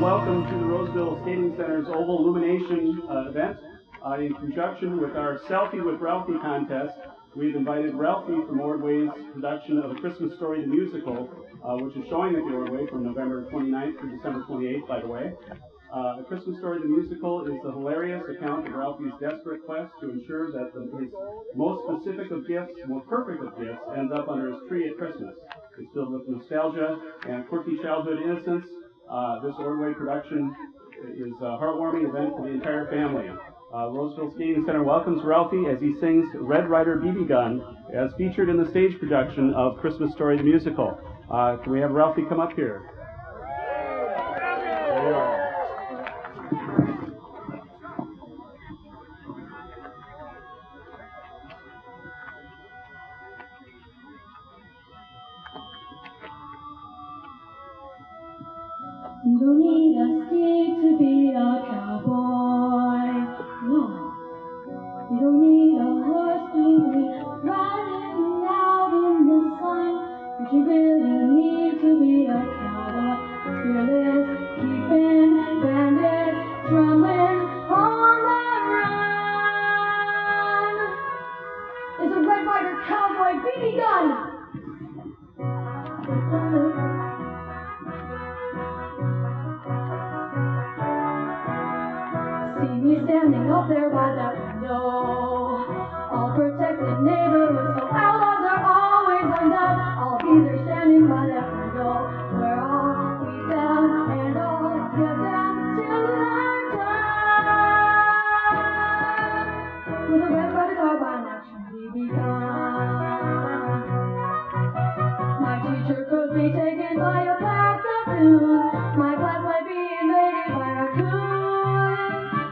and welcome to the Roseville Skating Center's Ovalumination event. In conjunction with our Selfie with Ralphie contest, we've invited Ralphie from Ordway's production of A Christmas Story the Musical, which is showing at the Ordway from November 29th through December 28th, by the way. A Christmas Story the Musical is a hilarious account of Ralphie's desperate quest to ensure that his most specific of gifts, more perfect of gifts, ends up under his tree at Christmas. It's filled with nostalgia and quirky childhood innocence. This Ordway production is a heartwarming event for the entire family. Roseville Skating Center welcomes Ralphie as he sings Red Ryder BB Gun, as featured in the stage production of Christmas Story the Musical. Can we have Ralphie come up here? There you are. You don't need a stick to be a cowboy, no. You don't need a horse to be riding out in the sun, but you really need to be a cowboy. Fearless, keeping bandits trembling on the run. It's a Red Ryder cowboy BB gun. See me standing up there by that window, all protected neighborhood, so outlaws are always undone. I'll be there standing by that window, where I'll feed them and I'll give them till I'm done. With a Red Ryder carbine action BB gun. My teacher could be taken by a pack of blues. My class might be invaded by raccoons.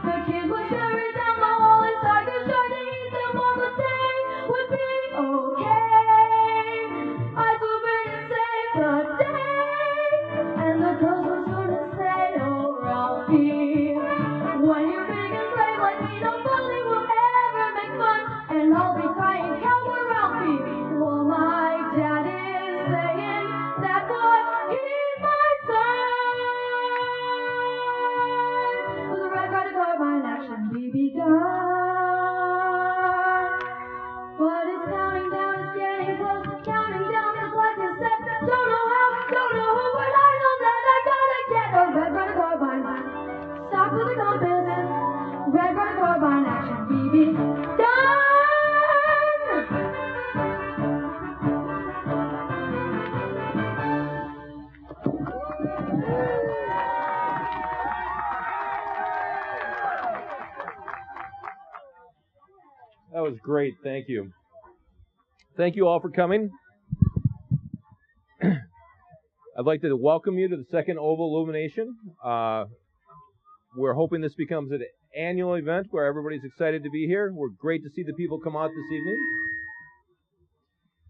The kids would scurry down the hall and tigers trying to eat them all, but they would be okay. I'd swoop in and save the day. And the girls would sort of say, oh Ralphie, when you're big and brave like me, nobody will ever make fun. And I'll be crying, Cowboy Ralphie, while my dad is saying that boy, he's my son. With a Red Ryder carbine action BB gun. But it's counting down, it's getting close, counting down, the clock is set. Don't know how, don't know who, but I know that I gotta get a Red Ryder carbine. Stop with the compass, Red Ryder carbine action BB gun. That was great. Thank you. Thank you all for coming. I'd like to welcome you to the second Ovalumination. We're hoping this becomes an annual event where everybody's excited to be here. We're great to see the people come out this evening.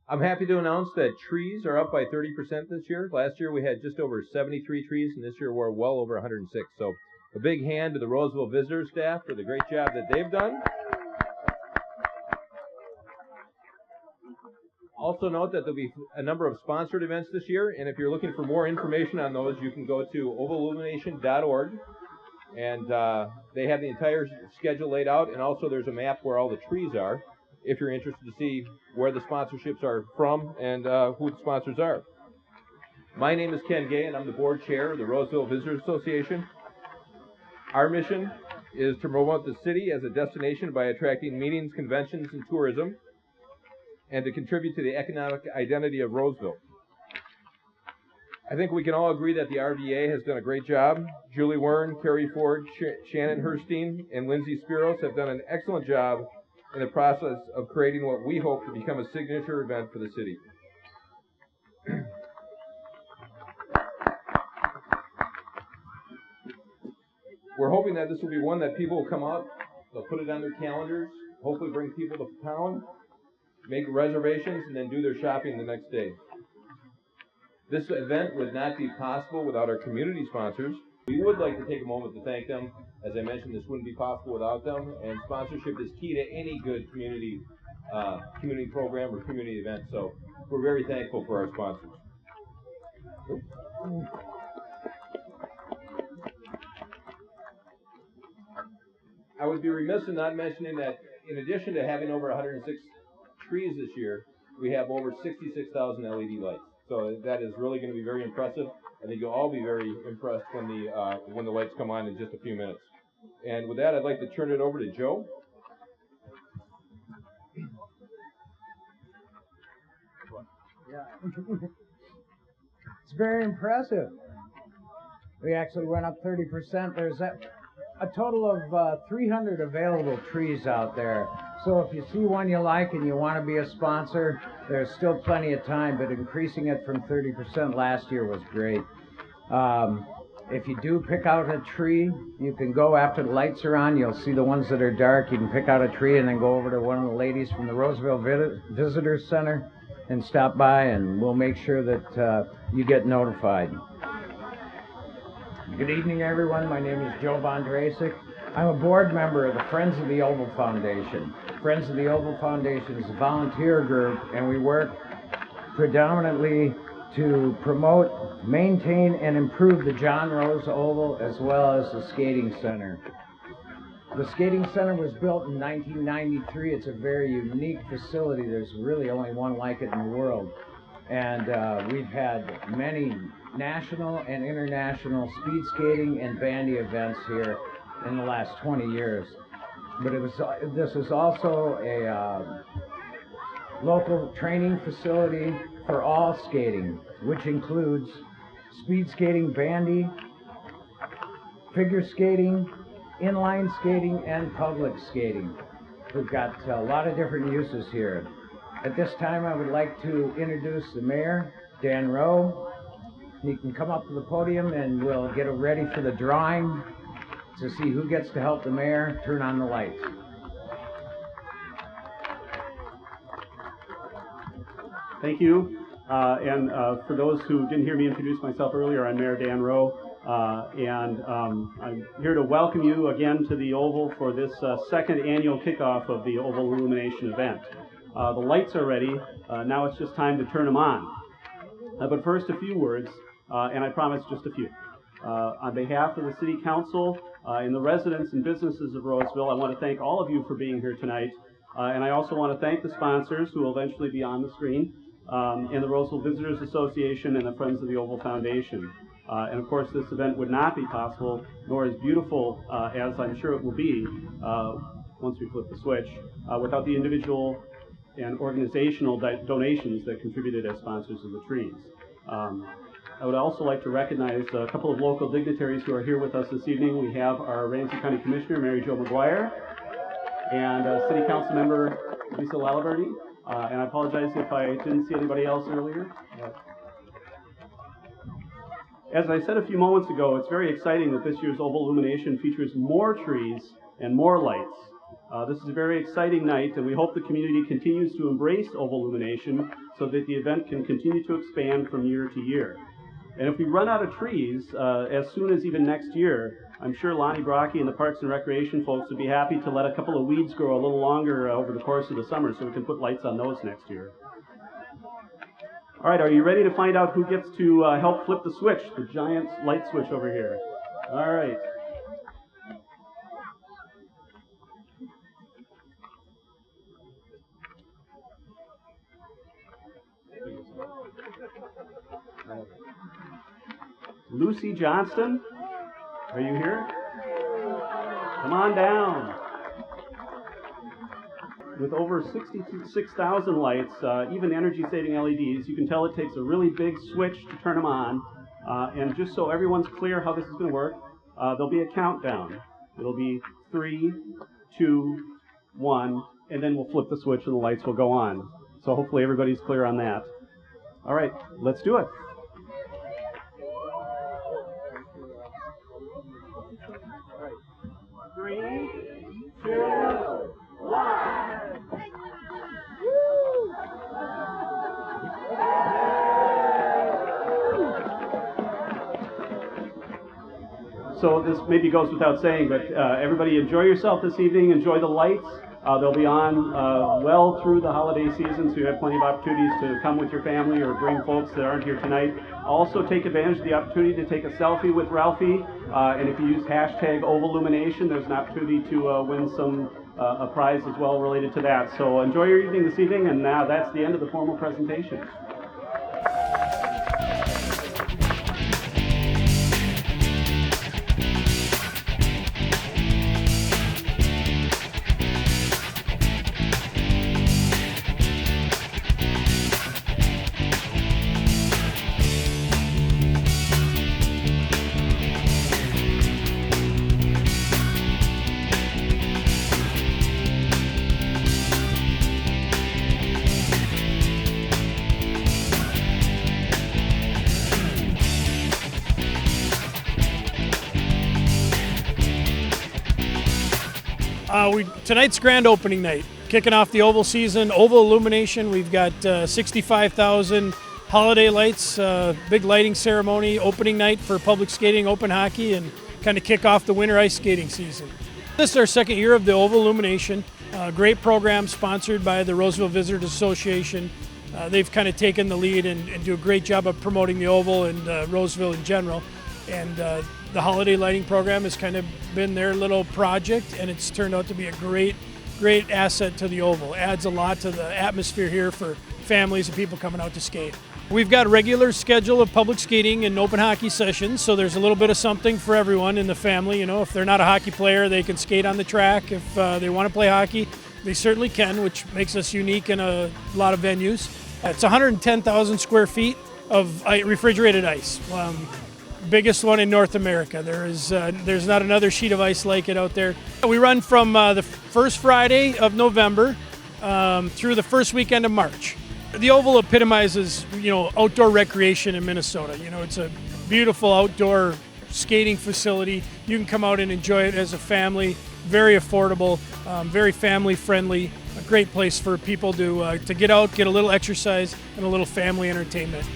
I'm happy to announce that trees are up by 30% this year. Last year we had just over 73 trees, and this year we're well over 106. So a big hand to the Roseville visitor staff for the great job that they've done. Also note that there'll be a number of sponsored events this year, and if you're looking for more information on those, you can go to ovalumination.org, and they have the entire schedule laid out, and also there's a map where all the trees are, if you're interested to see where the sponsorships are from and who the sponsors are. My name is Ken Gay, and I'm the board chair of the Roseville Visitors Association. Our mission is to promote the city as a destination by attracting meetings, conventions, and tourism, and to contribute to the economic identity of Roseville. I think we can all agree that the RVA has done a great job. Julie Wern, Carrie Ford, Shannon Herstein, and Lindsay Spiros have done an excellent job in the process of creating what we hope to become a signature event for the city. We're hoping that this will be one that people will come out, they'll put it on their calendars, hopefully bring people to town, make reservations, and then do their shopping the next day. This event would not be possible without our community sponsors. We would like to take a moment to thank them. As I mentioned, this wouldn't be possible without them, and sponsorship is key to any good community program or community event, so we're very thankful for our sponsors. I would be remiss in not mentioning that in addition to having over 106 trees this year, we have over 66,000 LED lights. So that is really going to be very impressive. I think you'll all be very impressed when the lights come on in just a few minutes. And with that, I'd like to turn it over to Joe. Yeah. It's very impressive. We actually went up 30%. There's a total of 300 available trees out there. So if you see one you like and you want to be a sponsor, there's still plenty of time, but increasing it from 30% last year was great. If you do pick out a tree, you can go after the lights are on. You'll see the ones that are dark. You can pick out a tree and then go over to one of the ladies from the Roseville Visitor Center and stop by, and we'll make sure that you get notified. Good evening, everyone. My name is Joe Von Drasik. I'm a board member of the Friends of the Oval Foundation. Friends of the Oval Foundation is a volunteer group, and we work predominantly to promote, maintain, and improve the John Roe Oval as well as the skating center. The skating center was built in 1993. It's a very unique facility. There's really only one like it in the world. And we've had many national and international speed skating and bandy events here in the last 20 years. But this is also a local training facility for all skating, which includes speed skating, bandy, figure skating, inline skating, and public skating. We've got a lot of different uses here. At this time, I would like to introduce the mayor, Dan Roe. He can come up to the podium and we'll get ready for the drawing to see who gets to help the mayor turn on the lights. Thank you. And for those who didn't hear me introduce myself earlier, I'm Mayor Dan Roe, and I'm here to welcome you again to the Oval for this second annual kickoff of the Ovalumination event. The lights are ready. Now it's just time to turn them on. But first, a few words, and I promise just a few. On behalf of the City Council and the residents and businesses of Roseville, I want to thank all of you for being here tonight. And I also want to thank the sponsors who will eventually be on the screen, and the Roseville Visitors Association and the Friends of the Oval Foundation. And of course, this event would not be possible, nor as beautiful as I'm sure it will be once we flip the switch, without the individual and organizational donations that contributed as sponsors of the trees. I would also like to recognize a couple of local dignitaries who are here with us this evening. We have our Ramsey County Commissioner, Mary Jo McGuire, and City Council Member Lisa Laliberty. And I apologize if I didn't see anybody else earlier. As I said a few moments ago, it's very exciting that this year's Ovalumination features more trees and more lights. This is a very exciting night, and we hope the community continues to embrace Ovalumination so that the event can continue to expand from year to year. And if we run out of trees as soon as even next year, I'm sure Lonnie Brocky and the Parks and Recreation folks would be happy to let a couple of weeds grow a little longer over the course of the summer so we can put lights on those next year. All right, are you ready to find out who gets to help flip the switch, the giant light switch over here? All right. Lucy Johnston, are you here? Come on down. With over 66,000 lights, even energy-saving LEDs, you can tell it takes a really big switch to turn them on. And just so everyone's clear how this is going to work, there'll be a countdown. It'll be 3, 2, 1, and then we'll flip the switch and the lights will go on. So hopefully everybody's clear on that. All right, let's do it. 3, 2, 1. So this maybe goes without saying, but everybody enjoy yourself this evening. Enjoy the lights. They'll be on well through the holiday season, so you have plenty of opportunities to come with your family or bring folks that aren't here tonight. Also take advantage of the opportunity to take a selfie with Ralphie, and if you use hashtag Ovalumination, there's an opportunity to win a prize as well related to that. So enjoy your evening this evening, and now that's the end of the formal presentation. Tonight's grand opening night, kicking off the oval season, Ovalumination. We've got 65,000 holiday lights, big lighting ceremony, opening night for public skating, open hockey, and kind of kick off the winter ice skating season. This is our second year of the Ovalumination. Great program sponsored by the Roseville Visitors Association. They've kind of taken the lead and do a great job of promoting the oval and Roseville in general. And the holiday lighting program has kind of been their little project, and it's turned out to be a great asset to the oval. Adds a lot to the atmosphere here for families and people coming out to skate. We've got a regular schedule of public skating and open hockey sessions, so there's a little bit of something for everyone in the family. You know, if they're not a hockey player, they can skate on the track. If they want to play hockey, they certainly can, which makes us unique in a lot of venues. It's 110,000 square feet of refrigerated ice. Biggest one in North America. There's not another sheet of ice like it out there. We run from the first Friday of November through the first weekend of March. The oval epitomizes, outdoor recreation in Minnesota. It's a beautiful outdoor skating facility. You can come out and enjoy it as a family. Very affordable, very family friendly. A great place for people to get out, get a little exercise, and a little family entertainment.